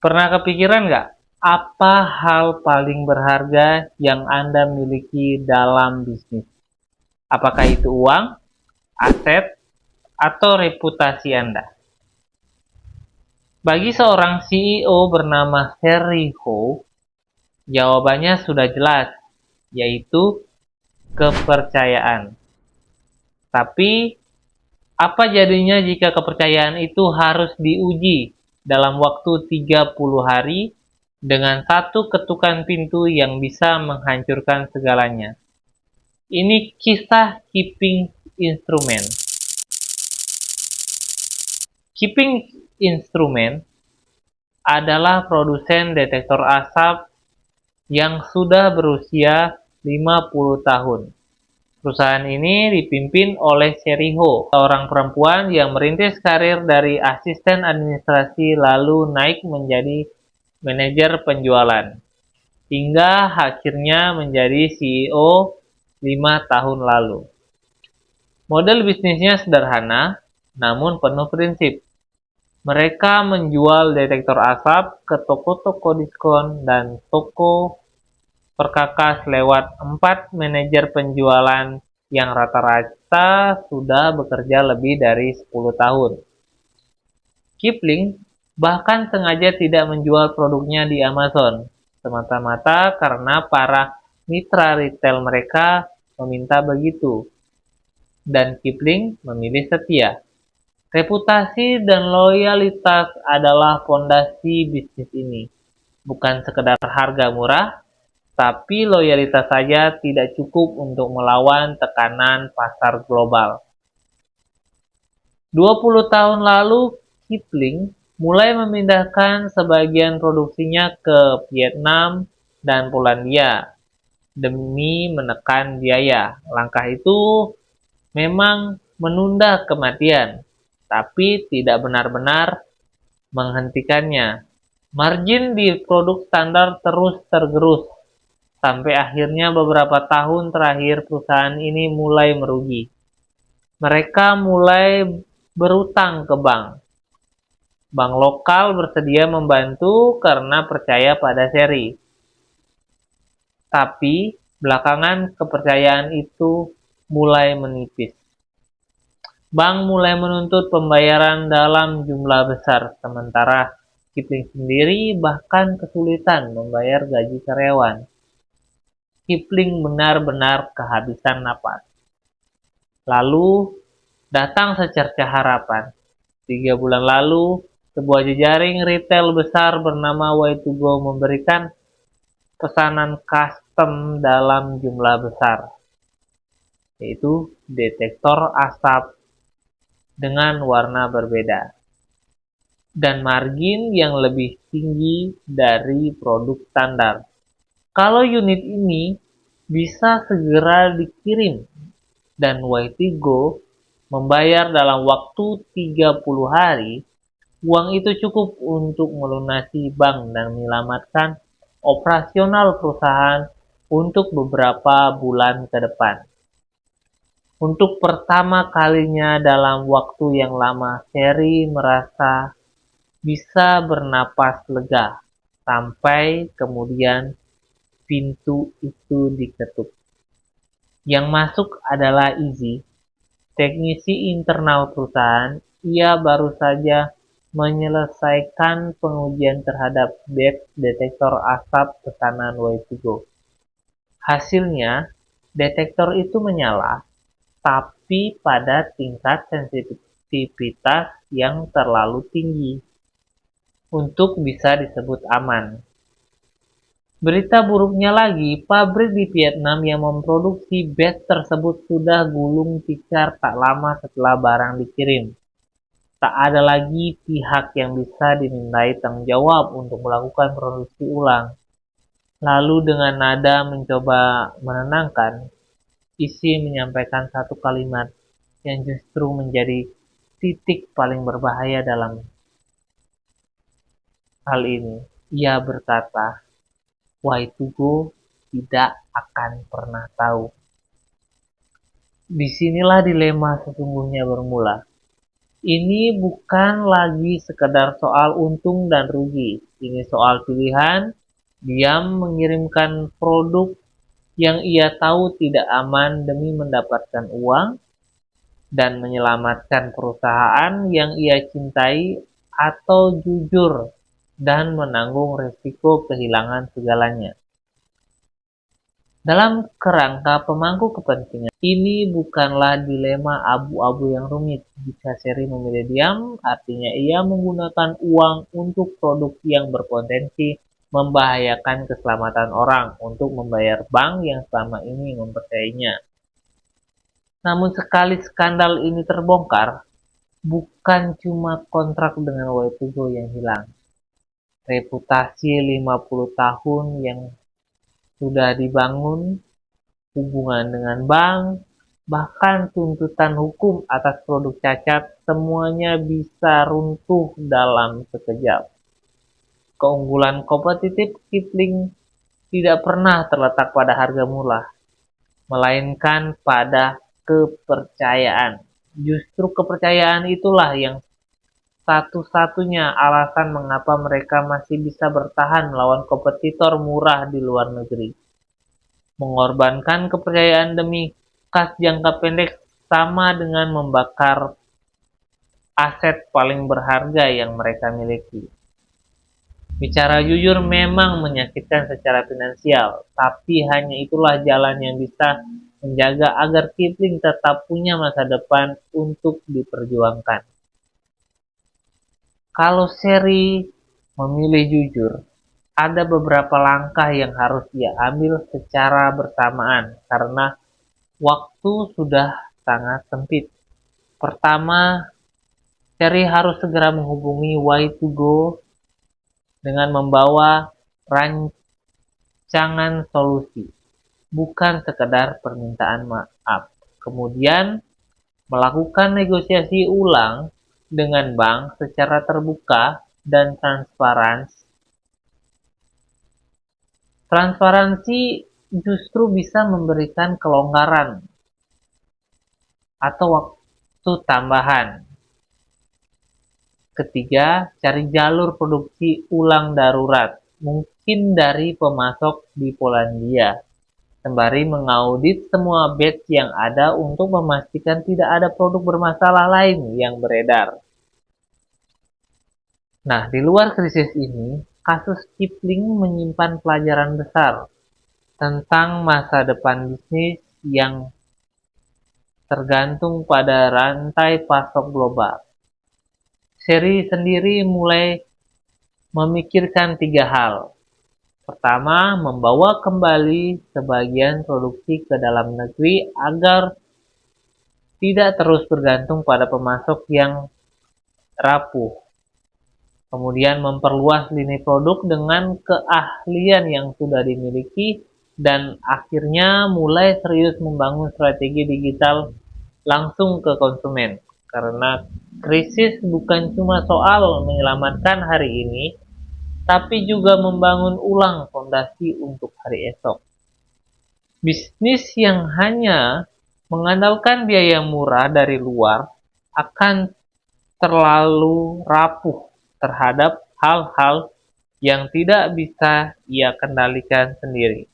Pernah kepikiran nggak, apa hal paling berharga yang Anda miliki dalam bisnis? Apakah itu uang, aset, atau reputasi Anda? Bagi seorang CEO bernama Harry Ho, jawabannya sudah jelas, yaitu kepercayaan. Tapi, apa jadinya jika kepercayaan itu harus diuji dalam waktu 30 hari dengan satu ketukan pintu yang bisa menghancurkan segalanya? Ini kisah Keeping Instrument. Keeping Instrument adalah produsen detektor asap yang sudah berusia 50 tahun. Perusahaan ini dipimpin oleh Sherry Ho, seorang perempuan yang merintis karir dari asisten administrasi lalu naik menjadi manajer penjualan, hingga akhirnya menjadi CEO 5 tahun lalu. Model bisnisnya sederhana, namun penuh prinsip. Mereka menjual detektor asap ke toko-toko diskon dan toko perkakas lewat 4 manajer penjualan yang rata-rata sudah bekerja lebih dari 10 tahun. Kipling bahkan sengaja tidak menjual produknya di Amazon, semata-mata karena para mitra retail mereka meminta begitu, dan Kipling memilih setia. Reputasi dan loyalitas adalah fondasi bisnis ini, bukan sekedar harga murah, tapi loyalitas saja tidak cukup untuk melawan tekanan pasar global. 20 tahun lalu, Kipling mulai memindahkan sebagian produksinya ke Vietnam dan Polandia demi menekan biaya. Langkah itu memang menunda kematian, tapi tidak benar-benar menghentikannya. Margin di produk standar terus tergerus, sampai akhirnya beberapa tahun terakhir perusahaan ini mulai merugi. Mereka mulai berutang ke bank. Bank lokal bersedia membantu karena percaya pada Sherry. Tapi belakangan kepercayaan itu mulai menipis. Bank mulai menuntut pembayaran dalam jumlah besar, sementara Kipling sendiri bahkan kesulitan membayar gaji karyawan. Kipling benar-benar kehabisan napas. Lalu datang secercah harapan. 3 bulan lalu, sebuah jejaring retail besar bernama Y2Go memberikan pesanan custom dalam jumlah besar, yaitu detektor asap dengan warna berbeda dan margin yang lebih tinggi dari produk standar. Kalau unit ini bisa segera dikirim dan Y2Go membayar dalam waktu 30 hari, uang itu cukup untuk melunasi bank dan menyelamatkan operasional perusahaan untuk beberapa bulan ke depan. Untuk pertama kalinya dalam waktu yang lama, Sherry merasa bisa bernapas lega, sampai kemudian pintu itu diketuk. Yang masuk adalah Izzy, teknisi internal perusahaan. Ia baru saja menyelesaikan pengujian terhadap batch detektor asap pesanan Y2Go. Hasilnya, detektor itu menyala, tapi pada tingkat sensitivitas yang terlalu tinggi untuk bisa disebut aman. Berita buruknya lagi, pabrik di Vietnam yang memproduksi batch tersebut sudah gulung tikar tak lama setelah barang dikirim. Tak ada lagi pihak yang bisa dimintai tanggung jawab untuk melakukan produksi ulang. Lalu dengan nada mencoba menenangkan, Izzy menyampaikan satu kalimat yang justru menjadi titik paling berbahaya dalam hal ini. Ia berkata, Y2Go tidak akan pernah tahu. Disinilah dilema sesungguhnya bermula. Ini bukan lagi sekedar soal untung dan rugi. Ini soal pilihan. Dia mengirimkan produk yang ia tahu tidak aman demi mendapatkan uang dan menyelamatkan perusahaan yang ia cintai, atau jujur dan menanggung risiko kehilangan segalanya. Dalam kerangka pemangku kepentingan, ini bukanlah dilema abu-abu yang rumit. Jika Sherry memilih diam, artinya ia menggunakan uang untuk produk yang berpotensi membahayakan keselamatan orang untuk membayar bank yang selama ini mempercayainya. Namun sekali skandal ini terbongkar, bukan cuma kontrak dengan Y2Go yang hilang. Reputasi 50 tahun yang sudah dibangun, hubungan dengan bank, bahkan tuntutan hukum atas produk cacat, semuanya bisa runtuh dalam sekejap. Keunggulan kompetitif Kipling tidak pernah terletak pada harga murah, melainkan pada kepercayaan. Justru kepercayaan itulah yang satu-satunya alasan mengapa mereka masih bisa bertahan melawan kompetitor murah di luar negeri. Mengorbankan kepercayaan demi kas jangka pendek sama dengan membakar aset paling berharga yang mereka miliki. Bicara jujur memang menyakitkan secara finansial, tapi hanya itulah jalan yang bisa menjaga agar Kipling tetap punya masa depan untuk diperjuangkan. Kalau Sherry memilih jujur, ada beberapa langkah yang harus ia ambil secara bersamaan karena waktu sudah sangat sempit. Pertama, Sherry harus segera menghubungi Y2Go dengan membawa rancangan solusi, bukan sekedar permintaan maaf. Kemudian, melakukan negosiasi ulang dengan bank secara terbuka dan transparansi. Transparansi justru bisa memberikan kelonggaran atau waktu tambahan. Ketiga, cari jalur produksi ulang darurat, mungkin dari pemasok di Polandia, sembari mengaudit semua batch yang ada untuk memastikan tidak ada produk bermasalah lain yang beredar. Nah, di luar krisis ini, kasus Kipling menyimpan pelajaran besar tentang masa depan bisnis yang tergantung pada rantai pasok global. Sherry sendiri mulai memikirkan 3 hal. Pertama, membawa kembali sebagian produksi ke dalam negeri agar tidak terus bergantung pada pemasok yang rapuh. Kemudian memperluas lini produk dengan keahlian yang sudah dimiliki, dan akhirnya mulai serius membangun strategi digital langsung ke konsumen. Karena krisis bukan cuma soal menyelamatkan hari ini, tapi juga membangun ulang fondasi untuk hari esok. Bisnis yang hanya mengandalkan biaya murah dari luar akan terlalu rapuh terhadap hal-hal yang tidak bisa ia kendalikan sendiri.